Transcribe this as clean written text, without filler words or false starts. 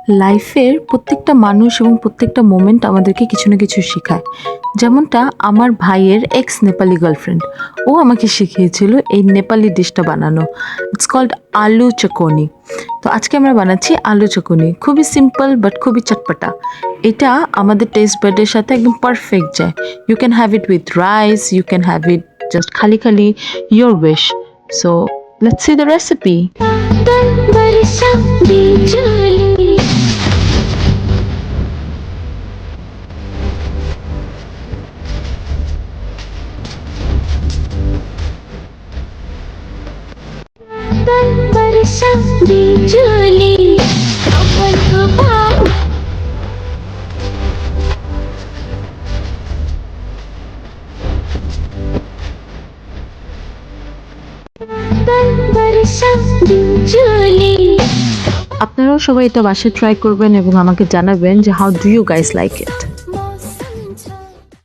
লাইফের প্রত্যেকটা মানুষ এবং প্রত্যেকটা মোমেন্ট আমাদেরকে কিছু না কিছু শেখায়। যেমনটা আমার ভাইয়ের এক্স নেপালি গার্লফ্রেন্ড, ও আমাকে শিখিয়েছিল এই নেপালি ডিশটা বানানো। ইটস কল্ড আলু চকনি। তো আজকে আমরা বানাচ্ছি আলু চকনি। খুবই সিম্পল বাট খুবই চটপটা। এটা আমাদের টেস্ট বাডের সাথে একদম পারফেক্ট যায়। You can have it with rice, you can have it just খালি খালি, your wish. So let's see the recipe. আপনারাও সবাই এটা বাসায় ট্রাই করবেন এবং আমাকে জানাবেন যে how do you guys like it.